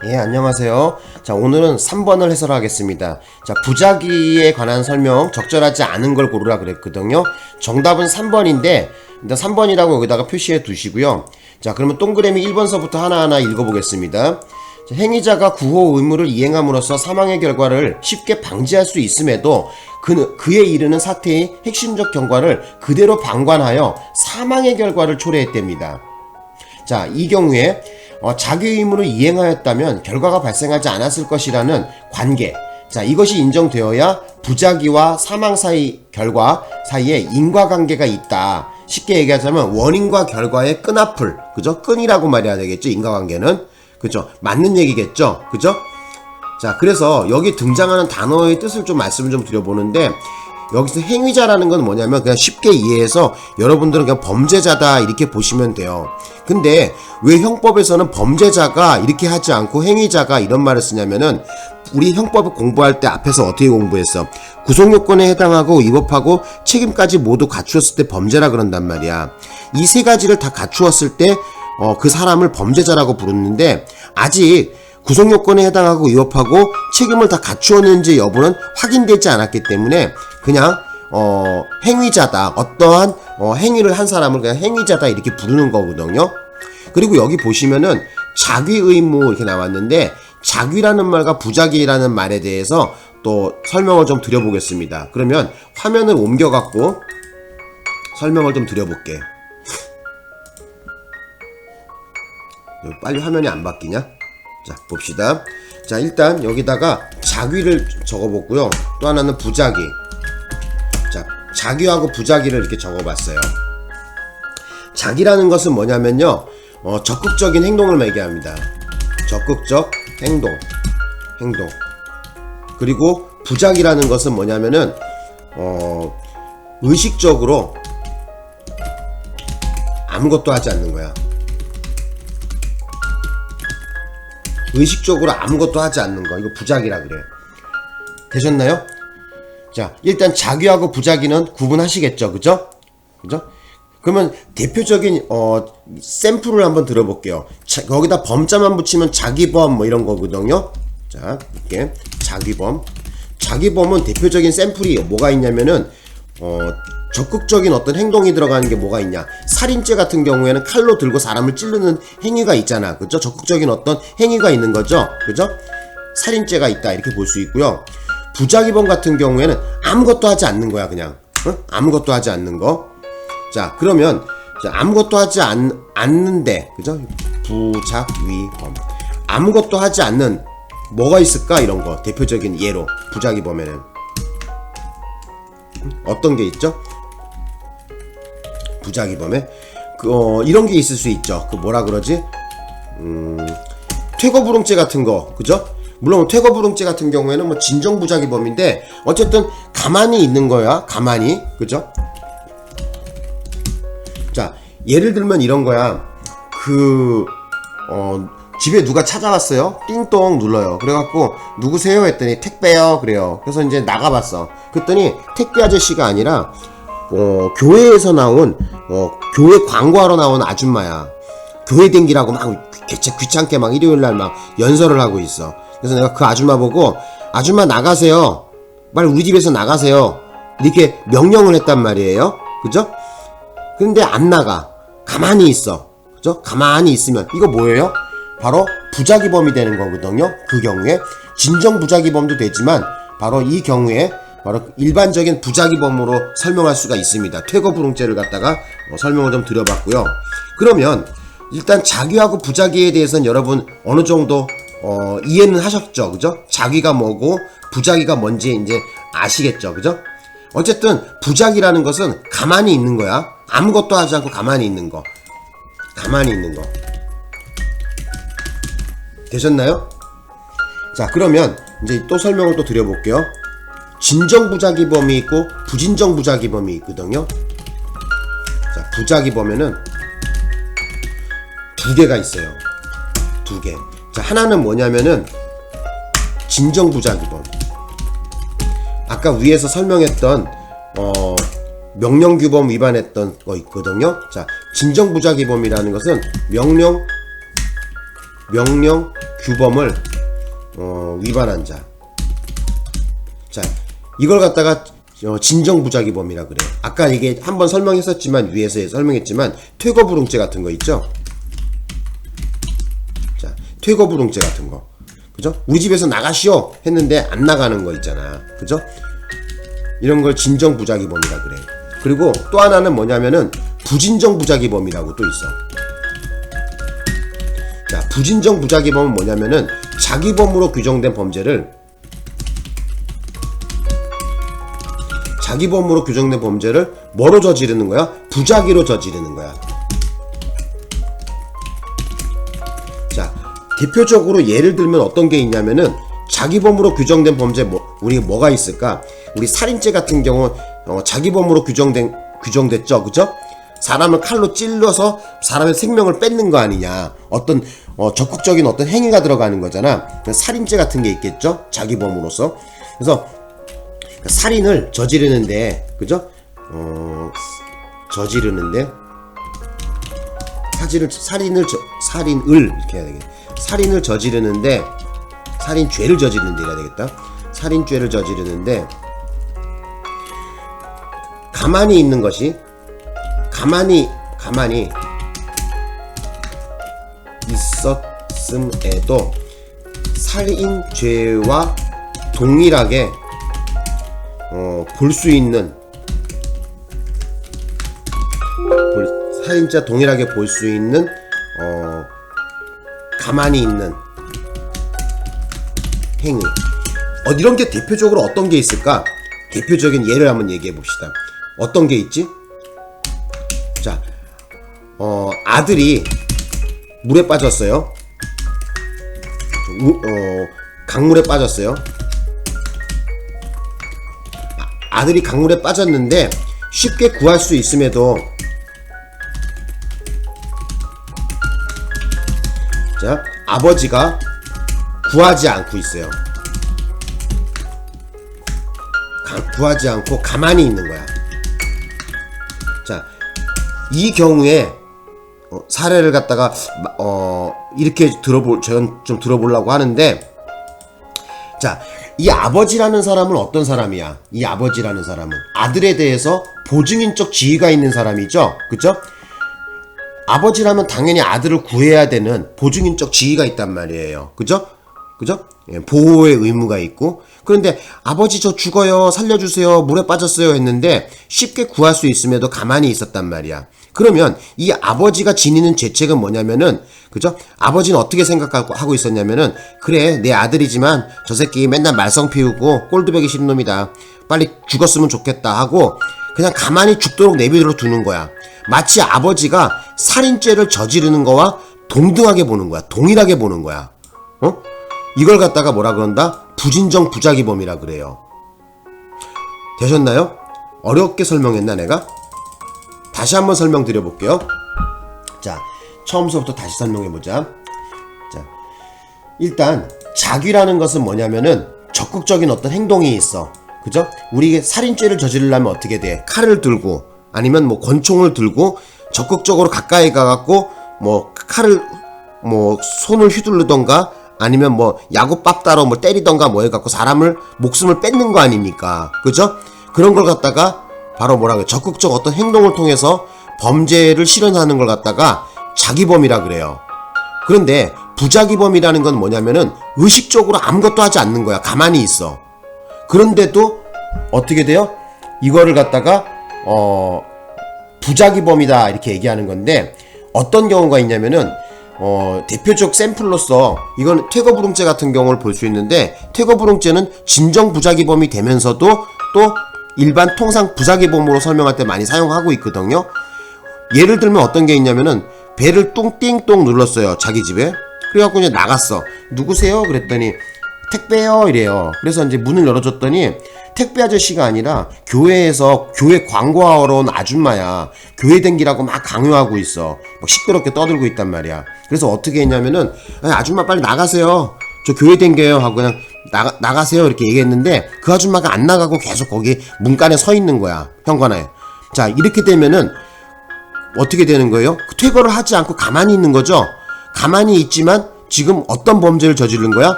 예, 안녕하세요. 자, 오늘은 3번을 해설하겠습니다. 자, 부작위에 관한 설명, 적절하지 않은 걸 고르라 그랬거든요. 정답은 3번인데, 일단 3번이라고 여기다가 표시해 두시고요. 자, 그러면 동그라미 1번서부터 하나하나 읽어보겠습니다. 자, 행위자가 구호 의무를 이행함으로써 사망의 결과를 쉽게 방지할 수 있음에도 그에 이르는 사태의 핵심적 경과를 그대로 방관하여 사망의 결과를 초래했답니다. 자, 이 경우에 자기 의무를 이행하였다면 결과가 발생하지 않았을 것이라는 관계, 자, 이것이 인정되어야 부작위와 사망 결과 사이에 인과관계가 있다. 쉽게 얘기하자면 원인과 결과의 끈앞을, 그죠? 끈이라고 말해야 되겠죠, 인과관계는. 그죠? 맞는 얘기겠죠? 그죠? 자, 그래서 여기 등장하는 단어의 뜻을 좀 말씀을 좀 드려보는데, 여기서 행위자라는 건 뭐냐면 그냥 쉽게 이해해서 여러분들은 그냥 범죄자다 이렇게 보시면 돼요. 근데 왜 형법에서는 범죄자가 이렇게 하지 않고 행위자가 이런 말을 쓰냐면은, 우리 형법을 공부할 때 앞에서 어떻게 공부했어? 구속요건에 해당하고 위법하고 책임까지 모두 갖추었을 때 범죄라 그런단 말이야. 이 세 가지를 다 갖추었을 때 그 사람을 범죄자라고 부르는데, 아직 구속요건에 해당하고 위법하고 책임을 다 갖추었는지 여부는 확인되지 않았기 때문에 그냥 행위자다, 어떠한 행위를 한 사람을 그냥 행위자다 이렇게 부르는 거거든요. 그리고 여기 보시면은 자귀 의무 이렇게 나왔는데, 자귀라는 말과 부작위라는 말에 대해서 또 설명을 좀 드려보겠습니다. 그러면 화면을 옮겨갖고 설명을 좀 드려볼게. 빨리 화면이 안 바뀌냐? 자, 봅시다. 자, 일단 여기다가 자귀를 적어봤고요. 또 하나는 부작위. 자, 자귀하고 부작위를 이렇게 적어봤어요. 자귀라는 것은 뭐냐면요, 적극적인 행동을 얘기합니다. 적극적 행동. 그리고 부작위라는 것은 뭐냐면은 의식적으로 아무것도 하지 않는 거야. 의식적으로 아무것도 하지 않는 거, 이거 부작위라 그래. 되셨나요? 자, 일단 자귀하고 부작위는 구분하시겠죠, 그죠? 그러면 대표적인 샘플을 한번 들어볼게요. 거기다 범자만 붙이면 자기범 뭐 이런 거거든요. 자, 이렇게 자기범은 대표적인 샘플이 뭐가 있냐면은 적극적인 어떤 행동이 들어가는 게 뭐가 있냐. 살인죄 같은 경우에는 칼로 들고 사람을 찌르는 행위가 있잖아, 그죠? 적극적인 어떤 행위가 있는 거죠, 그죠? 살인죄가 있다 이렇게 볼 수 있고요. 부작위범 같은 경우에는 아무것도 하지 않는 거야, 그냥. 아무것도 하지 않는 거. 자, 그러면 아무것도 하지 않는데, 그죠? 부작위범. 아무것도 하지 않는 뭐가 있을까? 이런 거 대표적인 예로 부작위범에는 어떤 게 있죠? 부작위범에 이런 게 있을 수 있죠. 그 뭐라 그러지? 퇴거불응죄 같은 거, 그죠? 물론 퇴거불응죄 같은 경우에는 뭐 진정부작위범인데 어쨌든 가만히 있는 거야, 가만히, 그죠? 자, 예를 들면 이런 거야. 집에 누가 찾아왔어요. 띵동 눌러요. 그래갖고 누구세요? 했더니 택배요. 그래요. 그래서 이제 나가봤어. 그랬더니 택배 아저씨가 아니라 교회에서 나온 교회 광고하러 나온 아줌마야. 교회 댕기라고 막 귀찮게 막 일요일날 막 연설을 하고 있어. 그래서 내가 그 아줌마 보고, 아줌마 나가세요, 빨리 우리 집에서 나가세요, 이렇게 명령을 했단 말이에요. 그죠? 근데 안 나가. 가만히 있어. 그죠? 가만히 있으면 이거 뭐예요? 바로 부작위범이 되는 거거든요. 그 경우에 진정 부작위범도 되지만 바로 이 경우에 바로 일반적인 부작위범으로 설명할 수가 있습니다. 퇴거불응죄를 갖다가 설명을 좀 드려봤고요. 그러면 일단 자귀하고 부작위에 대해서는 여러분 어느 정도 이해는 하셨죠, 그죠? 자귀가 뭐고 부작위가 뭔지 이제 아시겠죠, 그죠? 어쨌든 부작위라는 것은 가만히 있는 거야. 아무것도 하지 않고 가만히 있는 거. 되셨나요? 자, 그러면 이제 또 설명을 또 드려볼게요. 진정부작위범이 있고 부진정부작위범이 있거든요. 자, 부작위범에는 두 개가 있어요. 두 개. 자, 하나는 뭐냐면은 진정부작위범. 아까 위에서 설명했던 명령규범 위반했던 거 있거든요. 자, 진정부작위범이라는 것은 명령 규범을 위반한 자. 자, 이걸 갖다가 진정부작위범이라 그래요. 아까 이게 한번 설명했었지만, 위에서 설명했지만, 퇴거불응죄 같은 거 있죠? 자, 퇴거불응죄 같은 거. 그죠? 우리 집에서 나가시오! 했는데 안 나가는 거 있잖아. 그죠? 이런 걸 진정부작위범이라 그래요. 그리고 또 하나는 뭐냐면은, 부진정부작위범이라고 또 있어. 자, 부진정부작위범은 뭐냐면은, 자기범으로 규정된 범죄를 뭐로 저지르는 거야? 부작위로 저지르는 거야. 자, 대표적으로 예를 들면 어떤 게 있냐면은, 자기범으로 규정된 범죄 우리 뭐가 있을까? 우리 살인죄 같은 경우 자기범으로 규정됐죠, 그죠? 사람을 칼로 찔러서 사람의 생명을 뺏는 거 아니냐? 어떤 적극적인 어떤 행위가 들어가는 거잖아. 살인죄 같은 게 있겠죠? 자기범으로서. 그래서 살인을 저지르는데, 그죠? 살인을 이렇게 해야 되겠다. 살인을 저지르는데, 살인죄를 저지르는데 해야 되겠다. 살인죄를 저지르는데, 가만히 있는 것이, 가만히 있었음에도 살인죄와 동일하게 볼 수 있는, 살인죄 동일하게 볼 수 있는 가만히 있는 행위. 이런 게 대표적으로 어떤 게 있을까? 대표적인 예를 한번 얘기해 봅시다. 어떤 게 있지? 자, 아들이 물에 빠졌어요. 강물에 빠졌어요. 아들이 강물에 빠졌는데 쉽게 구할 수 있음에도, 자, 아버지가 구하지 않고 있어요. 구하지 않고 가만히 있는 거야. 자, 이 경우에 사례를 갖다가 이렇게 저는 좀 들어보려고 하는데, 자, 이 아버지라는 사람은 어떤 사람이야? 이 아버지라는 사람은 아들에 대해서 보증인적 지위가 있는 사람이죠, 그죠? 아버지라면 당연히 아들을 구해야 되는 보증인적 지위가 있단 말이에요, 그죠? 예, 보호의 의무가 있고. 그런데 아버지 저 죽어요, 살려주세요, 물에 빠졌어요 했는데 쉽게 구할 수 있음에도 가만히 있었단 말이야. 그러면 이 아버지가 지니는 죄책은 뭐냐면은, 그죠? 아버지는 어떻게 생각하고 있었냐면은, 그래, 내 아들이지만 저 새끼 맨날 말썽 피우고 꼴드배기 싫은 놈이다, 빨리 죽었으면 좋겠다 하고 그냥 가만히 죽도록 내버려 두는 거야. 마치 아버지가 살인죄를 저지르는 거와 동등하게 보는 거야. 동일하게 보는 거야. 이걸 갖다가 뭐라 그런다? 부진정 부작위범이라 그래요. 되셨나요? 어렵게 설명했나 내가? 다시 한번 설명드려 볼게요. 자, 처음서부터 다시 설명해보자. 자, 일단 자귀라는 것은 뭐냐면은 적극적인 어떤 행동이 있어, 그죠? 우리 살인죄를 저지르려면 어떻게 돼? 칼을 들고 아니면 뭐 권총을 들고 적극적으로 가까이 가갖고 뭐 칼을 뭐 손을 휘두르던가 아니면 뭐 야구밥 따러 뭐 때리던가 뭐 해갖고 사람을 목숨을 뺏는 거 아닙니까? 그죠? 그런 걸 갖다가 바로 뭐라고, 적극적 어떤 행동을 통해서 범죄를 실현하는 걸 갖다가 자기범이라 그래요. 그런데 부자기범이라는 건 뭐냐면은 의식적으로 아무것도 하지 않는 거야. 가만히 있어. 그런데도 어떻게 돼요? 이거를 갖다가 부자기범이다 이렇게 얘기하는 건데, 어떤 경우가 있냐면은 대표적 샘플로서 이건 퇴거불응죄 같은 경우를 볼 수 있는데, 퇴거불응죄는 진정부자기범이 되면서도 또 일반 통상 부자기범으로 설명할 때 많이 사용하고 있거든요. 예를 들면 어떤 게 있냐면은 배를 뚱띵똥 눌렀어요, 자기 집에. 그래갖고 이제 나갔어. 누구세요? 그랬더니 택배요 이래요. 그래서 이제 문을 열어줬더니 택배 아저씨가 아니라 교회에서 교회 광고하러 온 아줌마야. 교회 댕기라고 막 강요하고 있어. 막 시끄럽게 떠들고 있단 말이야. 그래서 어떻게 했냐면은, 아줌마 빨리 나가세요, 저 교회 댕겨요 하고 그냥 나가세요 이렇게 얘기했는데, 그 아줌마가 안 나가고 계속 거기 문간에 서 있는 거야, 현관에. 자, 이렇게 되면은 어떻게 되는 거예요? 퇴거를 하지 않고 가만히 있는 거죠. 가만히 있지만 지금 어떤 범죄를 저지른 거야?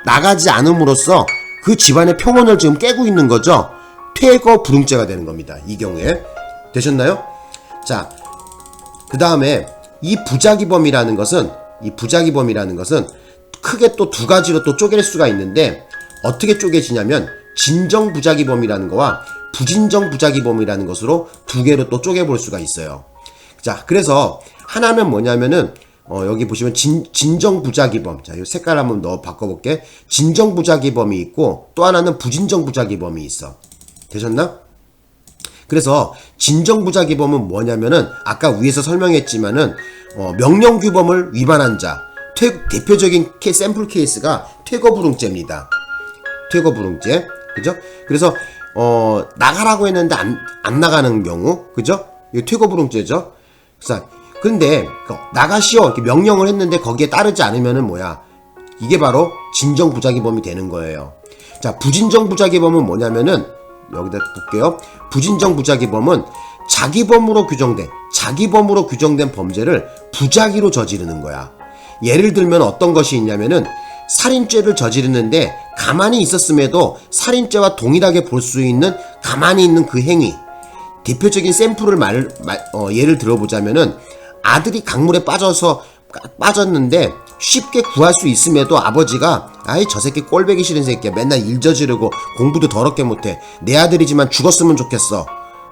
나가지 않음으로써 그 집안의 평온을 지금 깨고 있는 거죠. 퇴거 불응죄가 되는 겁니다. 이 경우에. 되셨나요? 자, 그 다음에 이 부작위범이라는 것은 크게 또 두 가지로 또 쪼갤 수가 있는데, 어떻게 쪼개지냐면 진정 부작위범이라는 거와 부진정 부작위범이라는 것으로 두 개로 또 쪼개볼 수가 있어요. 자, 그래서 하나는 뭐냐면은 여기 보시면 진정 부작위범. 자, 이 색깔 한번 바꿔볼게. 진정 부작위범이 있고 또 하나는 부진정 부작위범이 있어. 되셨나? 그래서 진정 부작위범은 뭐냐면은 아까 위에서 설명했지만은 명령규범을 위반한 자. 대표적인 샘플 케이스가 퇴거불응죄입니다. 퇴거불응죄. 그죠? 그래서 나가라고 했는데 안 나가는 경우. 그죠? 이거 퇴거불응죄죠. 그래서 근데 나가시오 이렇게 명령을 했는데 거기에 따르지 않으면은 뭐야? 이게 바로 진정 부작위범이 되는 거예요. 자, 부진정 부작위범은 뭐냐면은 여기다 볼게요. 부진정 부작위범은 자기범으로 규정된 범죄를 부작위로 저지르는 거야. 예를 들면 어떤 것이 있냐면은 살인죄를 저지르는데 가만히 있었음에도 살인죄와 동일하게 볼 수 있는 가만히 있는 그 행위. 대표적인 샘플을 예를 들어보자면은 아들이 강물에 빠졌는데 쉽게 구할 수 있음에도 아버지가 아이 저 새끼 꼴배기 싫은 새끼야. 맨날 일 저지르고 공부도 더럽게 못해. 내 아들이지만 죽었으면 좋겠어.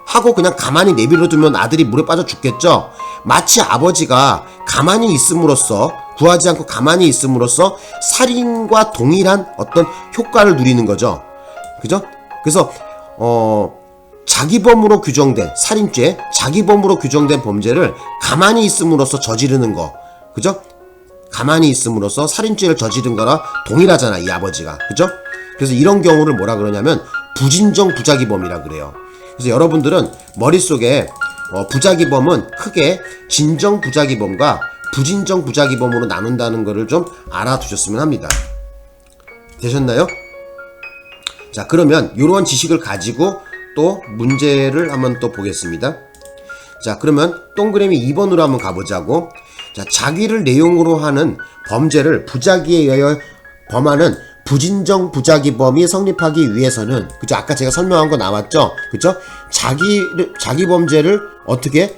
하고 그냥 가만히 내버려두면 아들이 물에 빠져 죽겠죠. 마치 아버지가 가만히 있음으로써 구하지 않고 가만히 있음으로써 살인과 동일한 어떤 효과를 누리는 거죠. 그죠? 그래서 자기범으로 규정된 살인죄, 자기범으로 규정된 범죄를 가만히 있음으로써 저지르는 거. 그죠? 가만히 있음으로써 살인죄를 저지른 거나 동일하잖아, 이 아버지가. 그죠? 그래서 이런 경우를 뭐라 그러냐면 부진정 부작위범이라 그래요. 그래서 여러분들은 머릿속에 부작위범은 크게 진정 부작위범과 부진정 부작위범으로 나눈다는 거를 좀 알아두셨으면 합니다. 되셨나요? 자, 그러면 이런 지식을 가지고 또 문제를 한번 또 보겠습니다. 자, 그러면 동그라미 2번으로 한번 가보자고. 자, 자기를 내용으로 하는 범죄를 부작위에 의하여 범하는 부진정 부작위범이 성립하기 위해서는, 그죠? 아까 제가 설명한 거 나왔죠? 그죠? 자기 범죄를 어떻게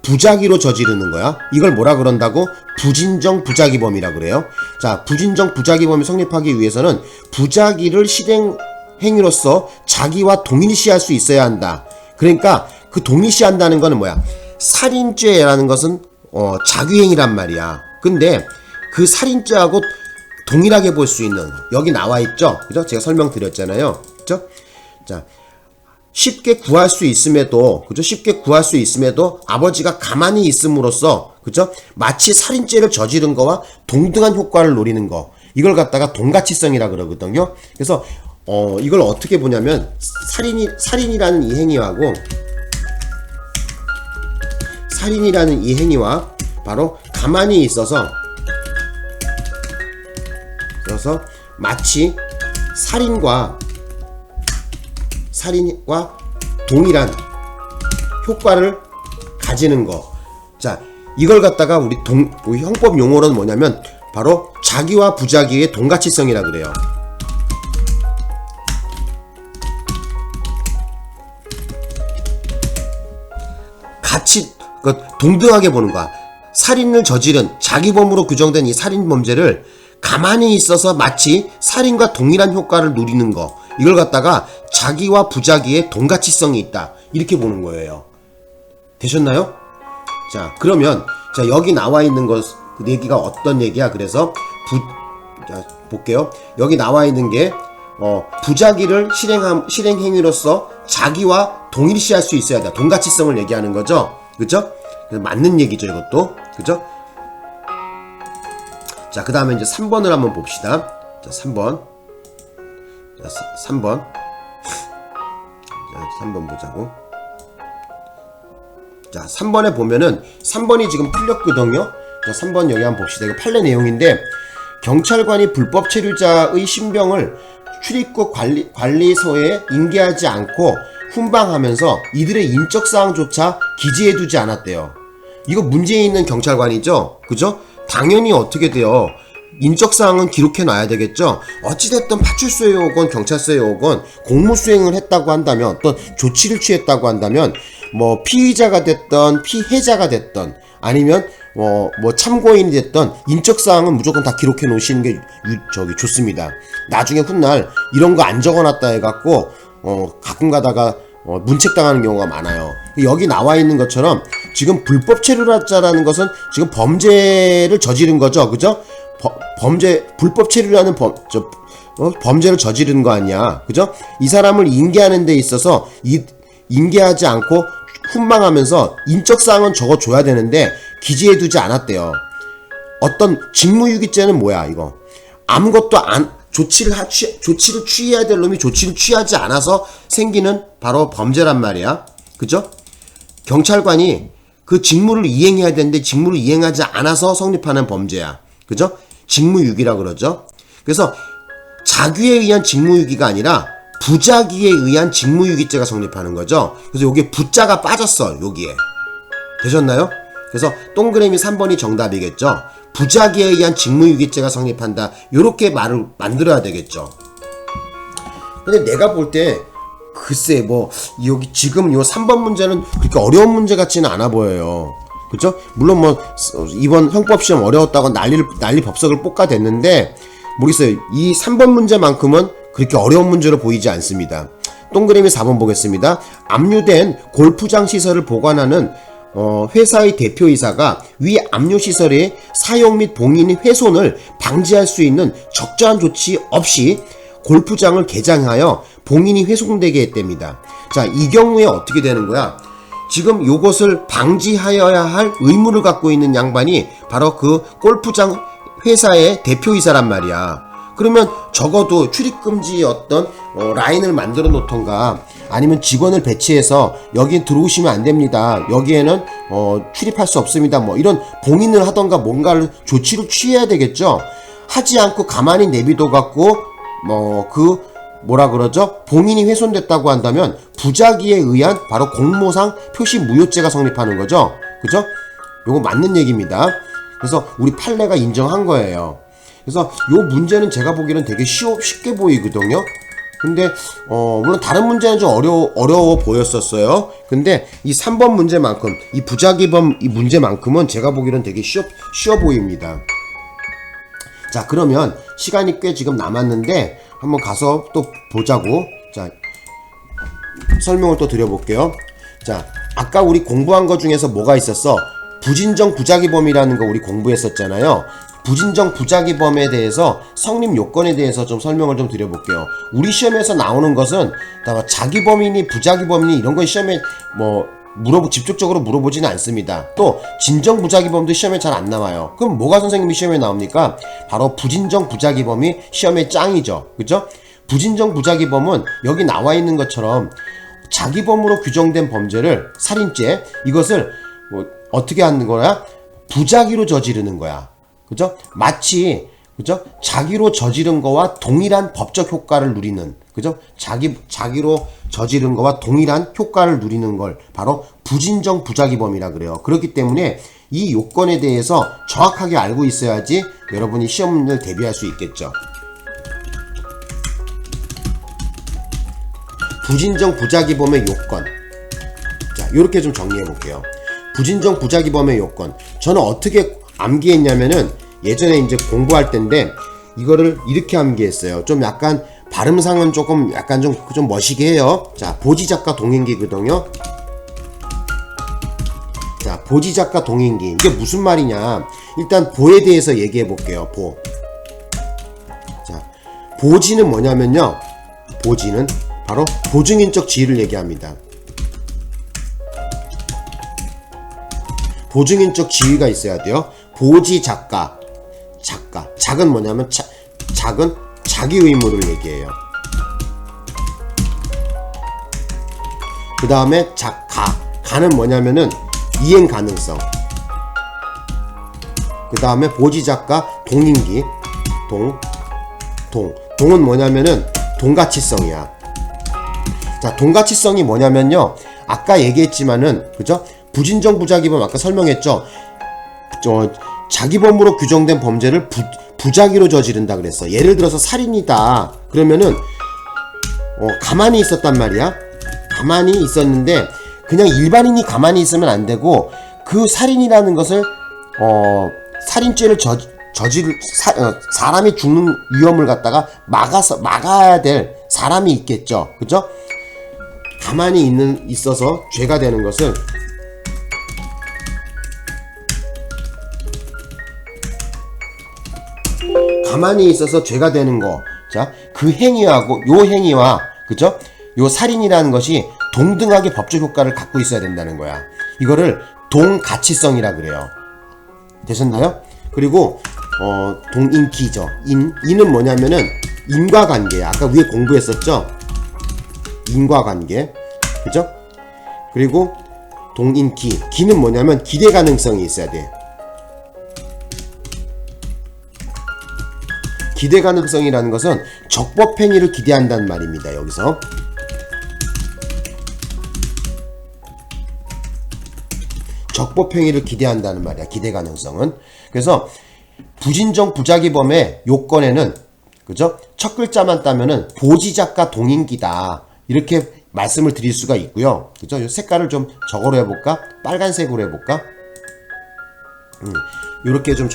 부작위로 저지르는 거야. 이걸 뭐라 그런다고? 부진정 부작위범이라 그래요. 자, 부진정 부작위범이 성립하기 위해서는 부작위를 실행 행위로서 자기와 동일시할 수 있어야 한다. 그러니까 그 동일시한다는 거는 뭐야? 살인죄라는 것은 자귀행위란 말이야. 근데 그 살인죄하고 동일하게 볼 수 있는, 여기 나와 있죠? 그죠? 제가 설명드렸잖아요. 그죠? 자, 쉽게 구할 수 있음에도, 그죠? 쉽게 구할 수 있음에도 아버지가 가만히 있음으로써, 그죠? 마치 살인죄를 저지른 거와 동등한 효과를 노리는 거. 이걸 갖다가 동가치성이라 그러거든요. 그래서 이걸 어떻게 보냐면 살인이라는 이 행위와 바로 가만히 있어서 마치 살인과 동일한 효과를 가지는 거. 자, 이걸 갖다가 우리 형법 용어로는 뭐냐면 바로 자기와 부작위의 동가치성이라 그래요. 같이 동등하게 보는 거야. 살인을 저지른 자기범으로 규정된 이 살인 범죄를 가만히 있어서 마치 살인과 동일한 효과를 누리는 거. 이걸 갖다가 자기와 부작위의 동가치성이 있다. 이렇게 보는 거예요. 되셨나요? 자, 그러면 자, 여기 나와 있는 것 얘기가 어떤 얘기야? 그래서 자, 볼게요. 여기 나와 있는 게 부작위를 실행 행위로서 자기와 동일시할 수 있어야 돼. 동가치성을 얘기하는 거죠. 그죠? 그래서 맞는 얘기죠, 이것도. 그죠? 자, 그 다음에 이제 3번을 한번 봅시다. 자, 3번. 자, 3번. 자, 3번 보자고. 자, 3번에 보면은 3번이 지금 풀렸거든요. 자, 3번 여기 한번 봅시다. 이거 판례 내용인데, 경찰관이 불법 체류자의 신병을 출입국 관리소에 인계하지 않고 훈방하면서 이들의 인적사항조차 기재해두지 않았대요. 이거 문제 있는 경찰관이죠? 그죠? 당연히 어떻게 돼요? 인적사항은 기록해 놔야 되겠죠? 어찌됐든 파출소에 오건 경찰서에 오건 공무수행을 했다고 한다면, 어떤 조치를 취했다고 한다면, 뭐 피의자가 됐던 피해자가 됐던 아니면 뭐 참고인이 됐던 인적사항은 무조건 다 기록해 놓으시는 게 좋습니다. 나중에 훗날 이런 거 안 적어놨다 해갖고 가끔 가다가 문책당하는 경우가 많아요. 여기 나와 있는 것처럼 지금 불법 체류자라는 것은 지금 범죄를 저지른 거죠, 그죠? 불법 체류라는 범죄를 저지른 거 아니야, 그죠? 이 사람을 인계하는 데 있어서 인계하지 않고 훈방하면서 인적사항은 적어줘야 되는데 기재해두지 않았대요. 어떤 직무유기죄는 뭐야 이거? 아무것도 조치를 취해야 될 놈이 조치를 취하지 않아서 생기는 바로 범죄란 말이야, 그죠? 경찰관이 그 직무를 이행해야 되는데 직무를 이행하지 않아서 성립하는 범죄야, 그죠? 직무유기라 그러죠. 그래서 자규에 의한 직무유기가 아니라 부작위에 의한 직무유기죄가 성립하는 거죠. 그래서 여기에 부자가 빠졌어, 여기에. 되셨나요? 그래서 동그라미 3번이 정답이겠죠. 부작위에 의한 직무유기죄가 성립한다, 요렇게 말을 만들어야 되겠죠. 근데 내가 볼 때 글쎄 뭐 여기 지금 요 3번 문제는 그렇게 어려운 문제 같지는 않아 보여요, 그죠? 물론 뭐 이번 형법시험 어려웠다고 난리 법석을 볶아댔는데 모르겠어요. 이 3번 문제만큼은 그렇게 어려운 문제로 보이지 않습니다. 동그라미 4번 보겠습니다. 압류된 골프장 시설을 보관하는 회사의 대표이사가 위 압류시설의 사용 및 봉인 훼손을 방지할 수 있는 적절한 조치 없이 골프장을 개장하여 봉인이 훼손되게 했답니다. 자, 이 경우에 어떻게 되는 거야? 지금 요것을 방지하여야 할 의무를 갖고 있는 양반이 바로 그 골프장 회사의 대표이사란 말이야. 그러면 적어도 출입금지 어떤 라인을 만들어 놓던가 아니면 직원을 배치해서 여기 들어오시면 안 됩니다, 여기에는 출입할 수 없습니다, 뭐 이런 봉인을 하던가 뭔가를 조치를 취해야 되겠죠. 하지 않고 가만히 내비둬 갖고 뭐라 그러죠? 봉인이 훼손됐다고 한다면 부작위에 의한 바로 공모상 표시 무효죄가 성립하는 거죠, 그죠? 요거 맞는 얘기입니다. 그래서 우리 판례가 인정한 거예요. 그래서 요 문제는 제가 보기에는 되게 쉽게 보이거든요. 근데 물론 다른 문제는 좀 어려워 보였었어요. 근데 이 3번 문제만큼, 이 부작위범 이 문제만큼은 제가 보기에는 되게 쉬워 보입니다. 자, 그러면 시간이 꽤 지금 남았는데 한번 가서 또 보자고. 자, 설명을 또 드려볼게요. 자, 아까 우리 공부한 것 중에서 뭐가 있었어? 부진정 부작위범이라는 거 우리 공부했었잖아요. 부진정 부작위범에 대해서 성립 요건에 대해서 좀 설명을 좀 드려볼게요. 우리 시험에서 나오는 것은 다 자기범이니 부작위범이니 이런 건 시험에 직접적으로 물어보지는 않습니다. 또 진정 부작위범도 시험에 잘 안 나와요. 그럼 뭐가 선생님이 시험에 나옵니까? 바로 부진정 부작위범이 시험의 짱이죠, 그죠? 부진정 부작위범은 여기 나와 있는 것처럼 자기범으로 규정된 범죄를, 살인죄, 이것을 어떻게 하는 거야? 부작위로 저지르는 거야, 그죠? 마치, 그죠? 자기로 저지른 거와 동일한 법적 효과를 누리는, 그죠? 자기로 저지른 거와 동일한 효과를 누리는 걸 바로 부진정 부작위범이라 그래요. 그렇기 때문에 이 요건에 대해서 정확하게 알고 있어야지 여러분이 시험을 대비할 수 있겠죠. 부진정 부작위범의 요건. 자, 요렇게 좀 정리해 볼게요. 부진정 부작위범의 요건. 저는 어떻게 암기했냐면은 예전에 이제 공부할 때인데 이거를 이렇게 암기했어요. 좀 약간 발음상은 조금 약간 좀 멋있게 해요. 자, 보지작가 동행기거든요. 자, 보지작가 동행기. 이게 무슨 말이냐? 일단 보에 대해서 얘기해 볼게요. 보. 자, 보지는 뭐냐면요. 보지는 바로 보증인적 지위를 얘기합니다. 보증인적 지위가 있어야 돼요. 보지 작가. 작은 뭐냐면 작은 자기 의무를 얘기해요. 그 다음에 가는 뭐냐면은 이행 가능성. 그 다음에 보지 작가 동인기. 동은 뭐냐면은 동가치성이야. 자, 동가치성이 뭐냐면요. 아까 얘기했지만은, 그죠? 부진정 부작위범 아까 설명했죠. 자기 범으로 규정된 범죄를 부작위로 저지른다 그랬어. 예를 들어서 살인이다. 그러면은 가만히 있었단 말이야. 가만히 있었는데 그냥 일반인이 가만히 있으면 안 되고 그 살인이라는 것을 살인죄를 사람이 죽는 위험을 갖다가 막아야 될 사람이 있겠죠. 그죠? 가만히 있어서 죄가 되는 것을 가만히 있어서 죄가 되는 거. 자, 그 행위하고 요 행위와 그죠? 요 살인이라는 것이 동등하게 법적 효과를 갖고 있어야 된다는 거야. 이거를 동가치성이라 그래요. 되셨나요? 그리고 동인기죠. 인은 뭐냐면은 인과관계야. 아까 위에 공부했었죠? 인과관계. 그죠? 그리고 동인기. 기는 뭐냐면 기대 가능성이 있어야 돼. 기대 가능성이라는 것은 적법 행위를 기대한다는 말입니다. 여기서 적법 행위를 기대한다는 말이야. 기대 가능성은. 그래서 부진정 부작위범의 요건에는 그죠? 첫 글자만 따면은 보지작과 동인기다. 이렇게 말씀을 드릴 수가 있고요. 그죠? 이 색깔을 좀 저거로 해볼까? 빨간색으로 해볼까? 이렇게 좀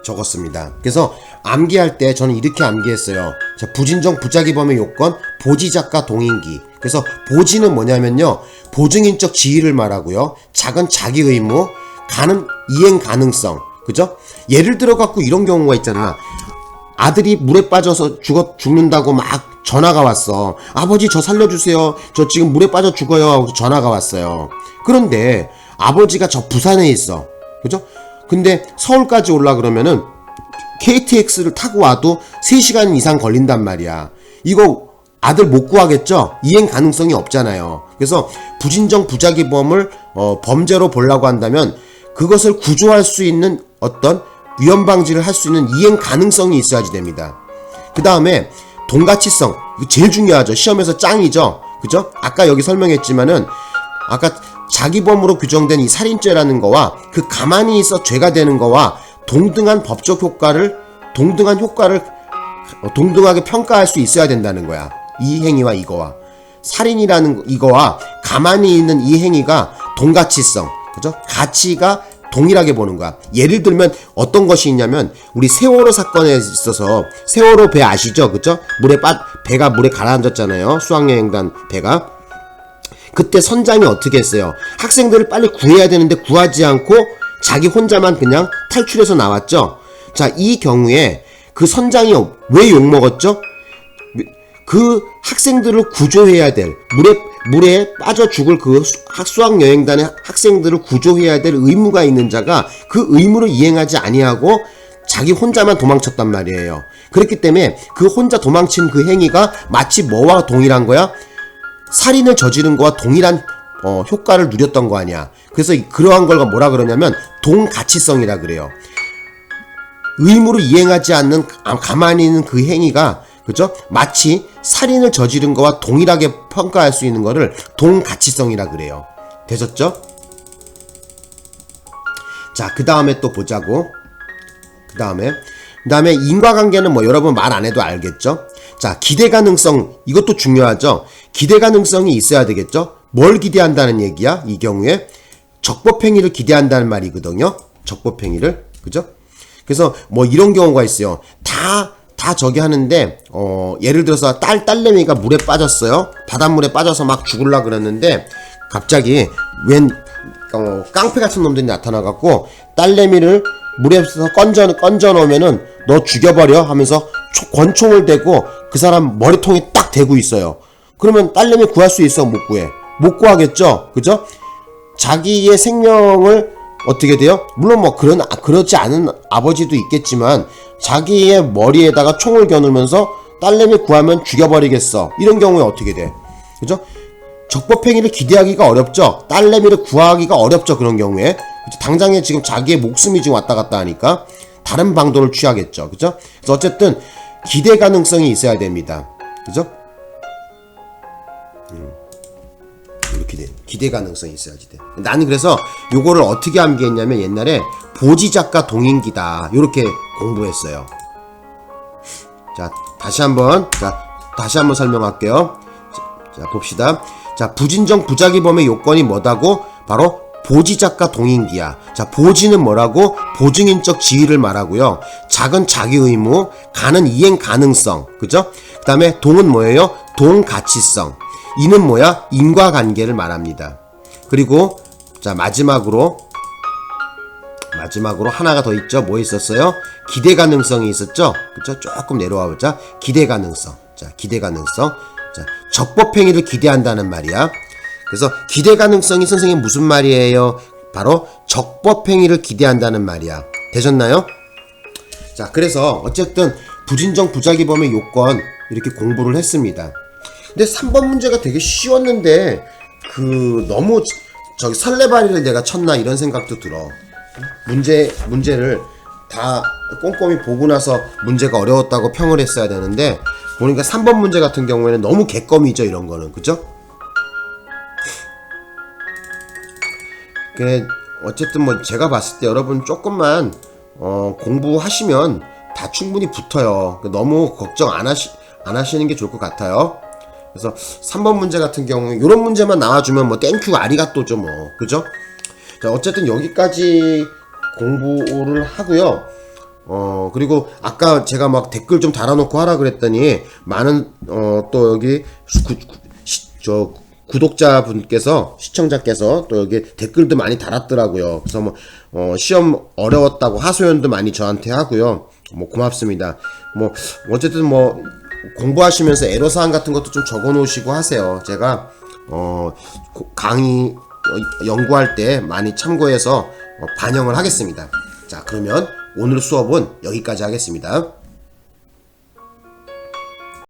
적었습니다. 그래서 암기할 때 저는 이렇게 암기했어요. 자, 부진정 부작위범의 요건 보지작과 동인기. 그래서 보지는 뭐냐면요, 보증인적 지위를 말하고요, 작은 자기 의무, 이행 가능성. 그죠? 예를 들어 갖고 이런 경우가 있잖아. 아들이 물에 빠져서 죽는다고 막 전화가 왔어. 아버지 저 살려주세요. 저 지금 물에 빠져 죽어요. 하고 전화가 왔어요. 그런데 아버지가 저 부산에 있어. 그죠? 근데 서울까지 올라 그러면은 KTX를 타고 와도 3시간 이상 걸린단 말이야. 이거 아들 못 구하겠죠? 이행 가능성이 없잖아요. 그래서 부진정 부작위범을 범죄로 보려고 한다면 그것을 구조할 수 있는 어떤 위험 방지를 할 수 있는 이행 가능성이 있어야지 됩니다. 그 다음에 동가치성. 이거 제일 중요하죠. 시험에서 짱이죠. 그죠? 아까 여기 설명했지만은 아까 자기범으로 규정된 이 살인죄라는 거와 그 가만히 있어 죄가 되는 거와 동등한 법적 효과를 동등하게 평가할 수 있어야 된다는 거야. 이 행위와 이거와 살인이라는 이거와 가만히 있는 이 행위가 동가치성, 그죠? 가치가 동일하게 보는 거야. 예를 들면 어떤 것이 있냐면 우리 세월호 사건에 있어서 세월호 배 아시죠? 그죠? 배가 물에 가라앉았잖아요. 수학여행단 배가. 그때 선장이 어떻게 했어요? 학생들을 빨리 구해야 되는데 구하지 않고 자기 혼자만 그냥 탈출해서 나왔죠. 자, 이 경우에 그 선장이 왜 욕먹었죠? 그 학생들을 구조해야 될, 물에 빠져 죽을 그 수학여행단의 학생들을 구조해야 될 의무가 있는 자가 그 의무를 이행하지 아니하고 자기 혼자만 도망쳤단 말이에요. 그렇기 때문에 그 혼자 도망친 그 행위가 마치 뭐와 동일한 거야? 살인을 저지른 거와 동일한 효과를 누렸던 거 아니야. 그래서 그러한 걸 뭐라 그러냐면 동가치성이라 그래요. 의무를 이행하지 않는 가만히 있는 그 행위가 그죠? 마치 살인을 저지른 거와 동일하게 평가할 수 있는 거를 동가치성이라 그래요. 되셨죠? 자, 그 다음에 또 보자고. 그 다음에 인과관계는 뭐 여러분 말 안 해도 알겠죠? 자, 기대 가능성, 이것도 중요하죠? 기대 가능성이 있어야 되겠죠? 뭘 기대한다는 얘기야? 이 경우에 적법행위를 기대한다는 말이거든요. 적법행위를. 그죠? 그래서 뭐 이런 경우가 있어요. 다 저기 하는데 예를 들어서 딸내미가 물에 빠졌어요. 바닷물에 빠져서 막 죽을라 그랬는데 갑자기 깡패 같은 놈들이 나타나갖고 딸내미를 물에서 건져 놓으면은 너 죽여버려 하면서 권총을 대고 그 사람 머리통에 딱 대고 있어요. 그러면 딸내미 구할 수 있어? 못 구해? 못 구하겠죠? 그죠? 자기의 생명을 어떻게 돼요? 물론 뭐 그렇지 않은 아버지도 있겠지만 자기의 머리에다가 총을 겨누면서 딸내미 구하면 죽여버리겠어. 이런 경우에 어떻게 돼? 그죠? 적법행위를 기대하기가 어렵죠? 딸내미를 구하기가 어렵죠? 그런 경우에. 그죠? 당장에 지금 자기의 목숨이 지금 왔다 갔다 하니까 다른 방도를 취하겠죠. 그죠? 그래서 어쨌든 기대 가능성이 있어야 됩니다. 그죠? 이렇게 돼. 기대 가능성이 있어야지 돼. 나는 그래서 요거를 어떻게 암기했냐면 옛날에 보지작가 동인기다 요렇게 공부했어요. 자, 다시 한번 설명할게요. 자, 봅시다. 자, 부진정 부작위범의 요건이 뭐다고? 바로 보지작가 동인기야. 자, 보지는 뭐라고? 보증인적 지위를 말하고요. 작은 자기 의무, 가는 이행 가능성. 그죠? 그 다음에 동은 뭐예요? 동가치성. 이는 뭐야? 인과관계를 말합니다. 그리고 자, 마지막으로 하나가 더 있죠. 뭐 있었어요? 기대 가능성이 있었죠. 그죠? 조금 내려와 보자. 기대 가능성. 자, 기대 가능성. 자, 적법행위를 기대한다는 말이야. 그래서 기대 가능성이 선생님 무슨 말이에요? 바로 적법행위를 기대한다는 말이야. 되셨나요? 자, 그래서 어쨌든 부진정 부작위범의 요건 이렇게 공부를 했습니다. 근데 3번 문제가 되게 쉬웠는데 너무 저기 설레발이를 내가 쳤나 이런 생각도 들어. 문제를 다 꼼꼼히 보고 나서 문제가 어려웠다고 평을 했어야 되는데 보니까 3번 문제 같은 경우에는 너무 개껌이죠. 이런 거는. 그죠? 어쨌든 뭐 제가 봤을 때 여러분 조금만 공부하시면 다 충분히 붙어요. 너무 걱정 안 하시는 게 좋을 것 같아요. 그래서 3번 문제 같은 경우에 이런 문제만 나와주면 뭐 땡큐 아리가또죠 뭐. 그죠? 자, 어쨌든 여기까지 공부를 하고요. 그리고 아까 제가 막 댓글 좀 달아놓고 하라 그랬더니 많은 또 여기 구독자분께서 시청자께서 또 여기 댓글도 많이 달았더라고요. 그래서 뭐 시험 어려웠다고 하소연도 많이 저한테 하고요. 뭐 고맙습니다. 뭐 어쨌든 뭐 공부하시면서 애로사항 같은 것도 좀 적어 놓으시고 하세요. 제가 강의 연구할 때 많이 참고해서 반영을 하겠습니다. 자, 그러면 오늘 수업은 여기까지 하겠습니다.